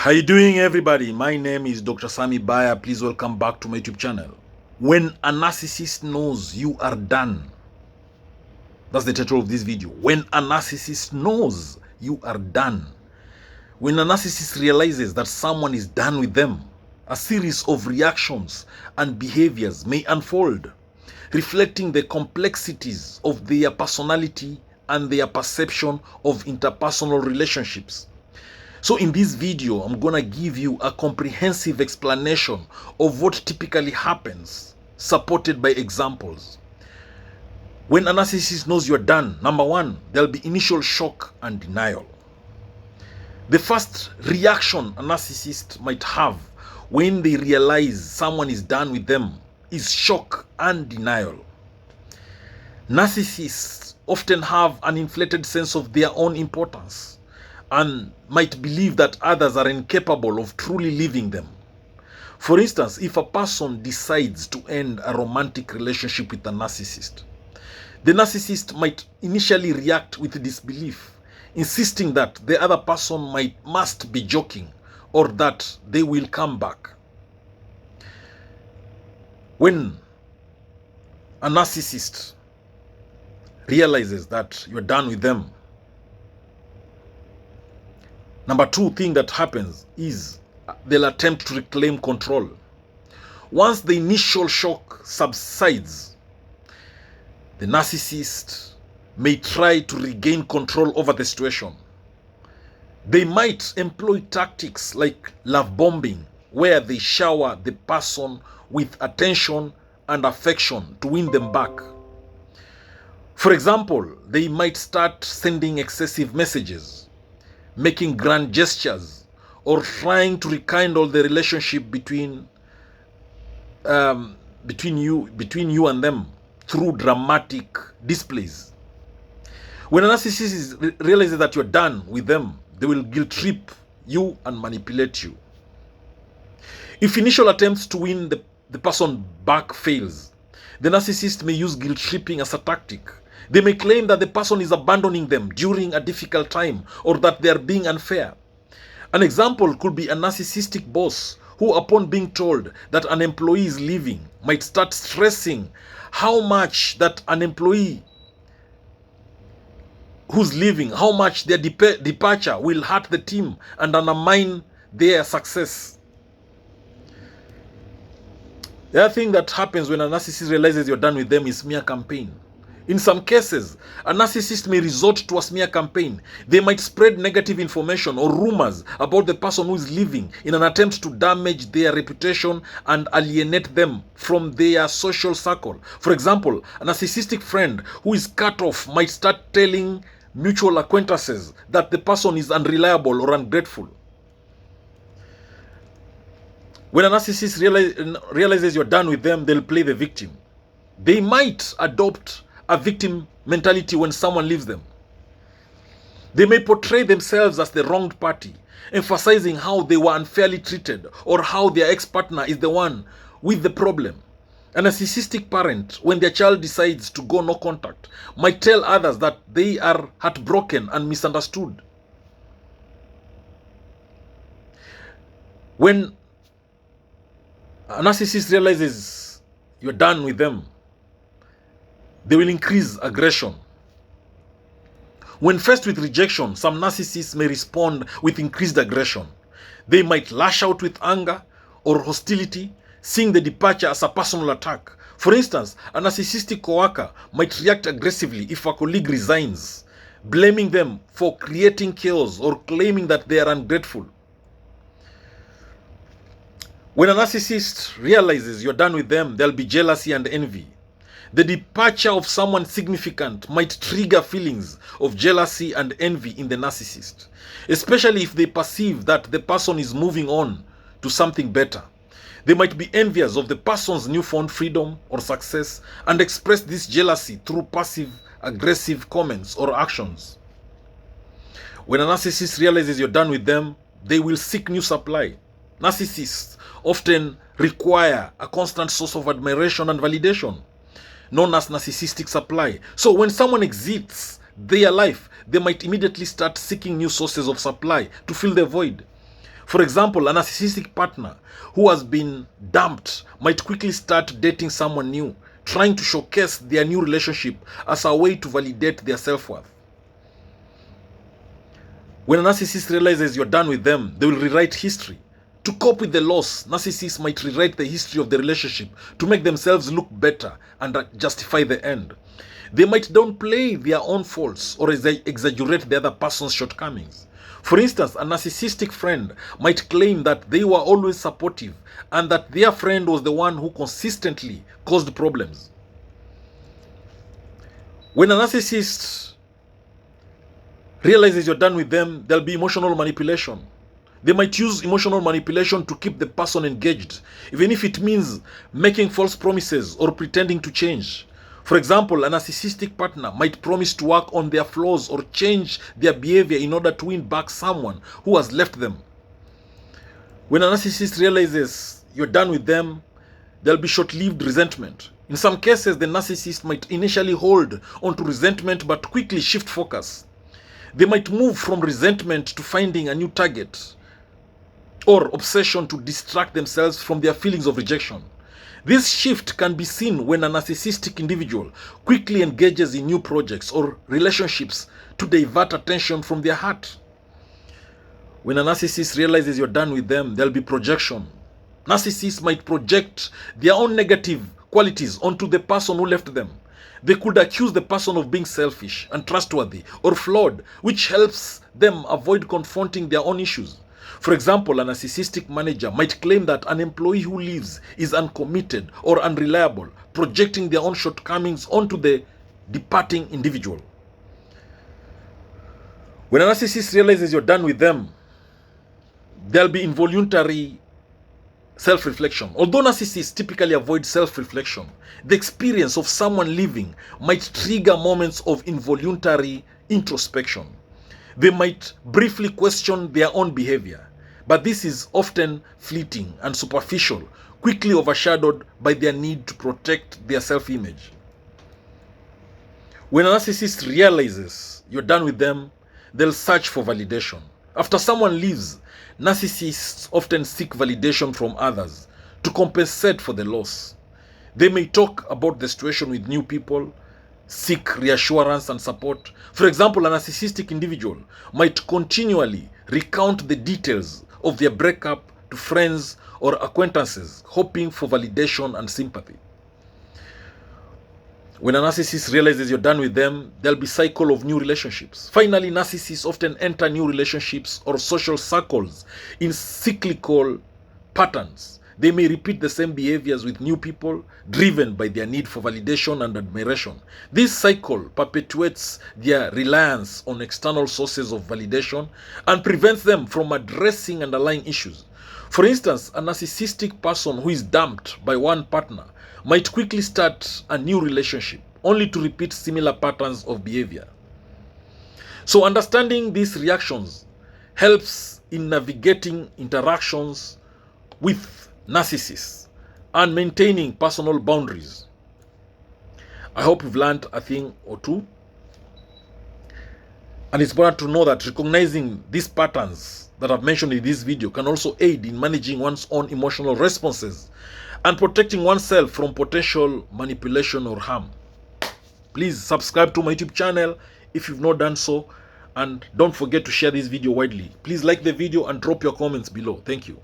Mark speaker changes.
Speaker 1: How you doing, everybody? My name is Dr. Sami Baya. Please welcome back to my YouTube channel. When a narcissist knows you are done. That's the title of this video. When a narcissist knows you are done. When a narcissist realizes that someone is done with them, a series of reactions and behaviors may unfold, reflecting the complexities of their personality and their perception of interpersonal relationships. So in this video, I'm gonna give you a comprehensive explanation of what typically happens, supported by examples. When a narcissist knows you're done, number one, there'll be initial shock and denial. The first reaction a narcissist might have when they realize someone is done with them is shock and denial. Narcissists often have an inflated sense of their own importance and might believe that others are incapable of truly leaving them. For instance, if a person decides to end a romantic relationship with a narcissist, the narcissist might initially react with disbelief, insisting that the other person must be joking or that they will come back. When a narcissist realizes that you're done with them, number two thing that happens is they'll attempt to reclaim control. Once the initial shock subsides, the narcissist may try to regain control over the situation. They might employ tactics like love bombing, where they shower the person with attention and affection to win them back. For example, they might start sending excessive messages, making grand gestures, or trying to rekindle the relationship between you and them through dramatic displays. When a narcissist realizes that you're done with them, they will guilt trip you and manipulate you. If initial attempts to win the person back fails, the narcissist may use guilt tripping as a tactic. They may claim that the person is abandoning them during a difficult time or that they are being unfair. An example could be a narcissistic boss who, upon being told that an employee is leaving, might start stressing how much that an employee who's leaving, how much their departure will hurt the team and undermine their success. The other thing that happens when a narcissist realizes you're done with them is smear campaign. In some cases, a narcissist may resort to a smear campaign. They might spread negative information or rumors about the person who is leaving in an attempt to damage their reputation and alienate them from their social circle. For example, a narcissistic friend who is cut off might start telling mutual acquaintances that the person is unreliable or ungrateful. When a narcissist realizes you're done with them, they'll play the victim. They might adopt a victim mentality when someone leaves them. They may portray themselves as the wronged party, emphasizing how they were unfairly treated or how their ex-partner is the one with the problem. A narcissistic parent, when their child decides to go no contact, might tell others that they are heartbroken and misunderstood. When a narcissist realizes you're done with them, they will increase aggression. When faced with rejection, some narcissists may respond with increased aggression. They might lash out with anger or hostility, seeing the departure as a personal attack. For instance, a narcissistic coworker might react aggressively if a colleague resigns, blaming them for creating chaos or claiming that they are ungrateful. When a narcissist realizes you're done with them, there'll be jealousy and envy. The departure of someone significant might trigger feelings of jealousy and envy in the narcissist, especially if they perceive that the person is moving on to something better. They might be envious of the person's newfound freedom or success and express this jealousy through passive-aggressive comments or actions. When a narcissist realizes you're done with them, they will seek new supply. Narcissists often require a constant source of admiration and validation, known as narcissistic supply. So when someone exits their life, they might immediately start seeking new sources of supply to fill the void. For example, a narcissistic partner who has been dumped might quickly start dating someone new, trying to showcase their new relationship as a way to validate their self-worth. When a narcissist realizes you're done with them, they will rewrite history. To cope with the loss, narcissists might rewrite the history of the relationship to make themselves look better and justify the end. They might downplay their own faults or exaggerate the other person's shortcomings. For instance, a narcissistic friend might claim that they were always supportive and that their friend was the one who consistently caused problems. When a narcissist realizes you're done with them, there'll be emotional manipulation. They might use emotional manipulation to keep the person engaged, even if it means making false promises or pretending to change. For example, a narcissistic partner might promise to work on their flaws or change their behavior in order to win back someone who has left them. When a narcissist realizes you're done with them, there'll be short-lived resentment. In some cases, the narcissist might initially hold onto resentment but quickly shift focus. They might move from resentment to finding a new target or obsession to distract themselves from their feelings of rejection. This shift can be seen when a narcissistic individual quickly engages in new projects or relationships to divert attention from their heart. When a narcissist realizes you're done with them, there'll be projection. Narcissists might project their own negative qualities onto the person who left them. They could accuse the person of being selfish, untrustworthy, or flawed, which helps them avoid confronting their own issues. For example, a narcissistic manager might claim that an employee who leaves is uncommitted or unreliable, projecting their own shortcomings onto the departing individual. When a narcissist realizes you're done with them, there'll be involuntary self-reflection. Although narcissists typically avoid self-reflection, the experience of someone leaving might trigger moments of involuntary introspection. They might briefly question their own behavior, but this is often fleeting and superficial, quickly overshadowed by their need to protect their self-image. When a narcissist realizes you're done with them, they'll search for validation. After someone leaves, narcissists often seek validation from others to compensate for the loss. They may talk about the situation with new people, seek reassurance and support. For example, a narcissistic individual might continually recount the details of their breakup to friends or acquaintances, hoping for validation and sympathy. When a narcissist realizes you're done with them, there'll be a cycle of new relationships. Finally, narcissists often enter new relationships or social circles in cyclical patterns. They may repeat the same behaviors with new people, driven by their need for validation and admiration. This cycle perpetuates their reliance on external sources of validation and prevents them from addressing underlying issues. For instance, a narcissistic person who is dumped by one partner might quickly start a new relationship, only to repeat similar patterns of behavior. So understanding these reactions helps in navigating interactions with narcissists and maintaining personal boundaries. I hope you've learned a thing or two. And it's important to know that recognizing these patterns that I've mentioned in this video can also aid in managing one's own emotional responses and protecting oneself from potential manipulation or harm. Please subscribe to my YouTube channel if you've not done so, and don't forget to share this video widely. Please like the video and drop your comments below. Thank you.